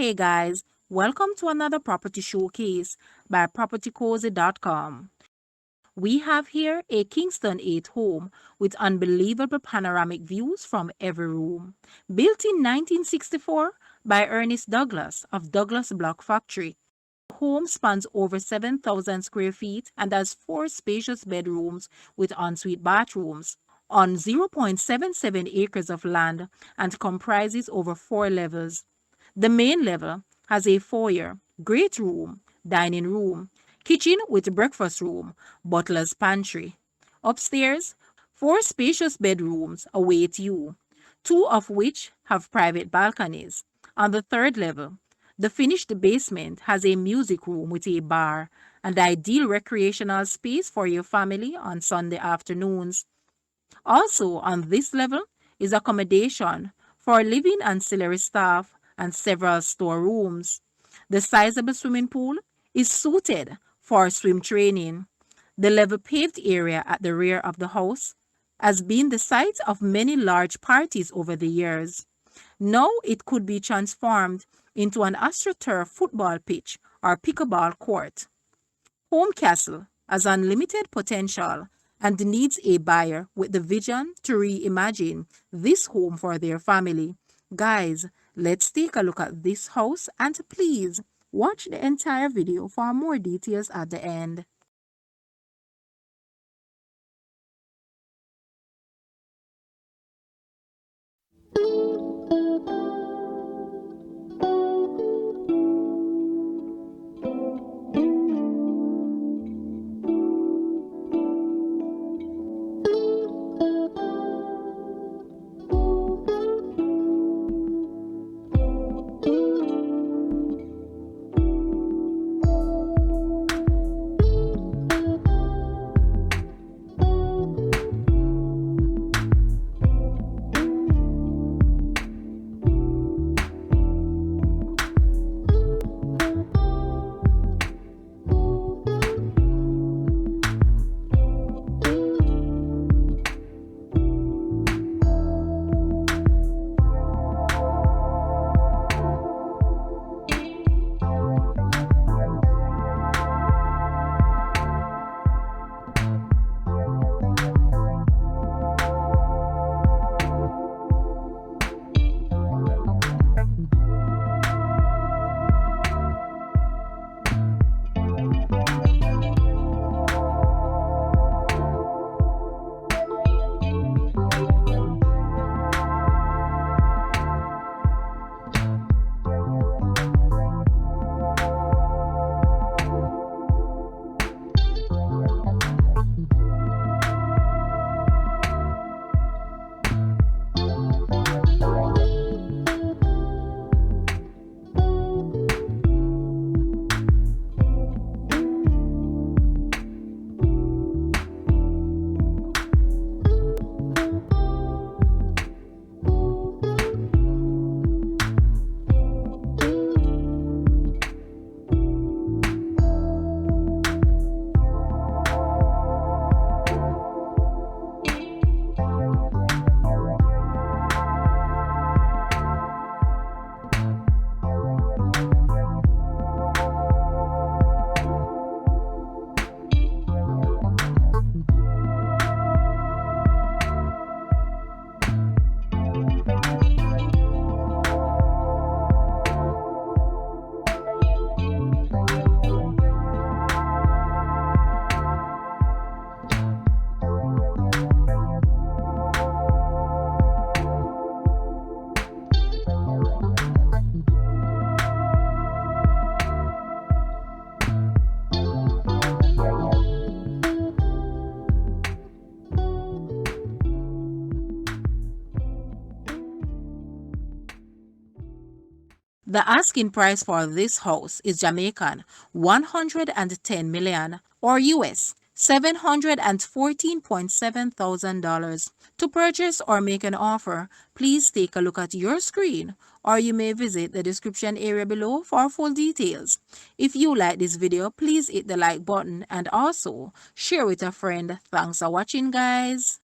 Hey guys, welcome to another property showcase by propertycozy.com. We have here a Kingston 8 home with unbelievable panoramic views from every room. Built in 1964 by Ernest Douglas of Douglas Block Factory. The home spans over 7,000 square feet and has 4 spacious bedrooms with ensuite bathrooms on 0.77 acres of land and comprises over 4 levels. The main level has a foyer, great room, dining room, kitchen with breakfast room, butler's pantry. Upstairs, 4 spacious bedrooms await you, 2 of which have private balconies. On the 3rd level, the finished basement has a music room with a bar, and ideal recreational space for your family on Sunday afternoons. Also on this level is accommodation for living ancillary staff and several storerooms. The sizeable swimming pool is suited for swim training. The level paved area at the rear of the house has been the site of many large parties over the years. Now it could be transformed into an AstroTurf football pitch or pickleball court. Home Castle has unlimited potential and needs a buyer with the vision to reimagine this home for their family. Guys, let's take a look at this house and please watch the entire video for more details at the end. The asking price for this house is Jamaican 110 million or US $714,700. To purchase or make an offer, please take a look at your screen or you may visit the description area below for full details. If you like this video, please hit the like button and also share with a friend. Thanks for watching, guys.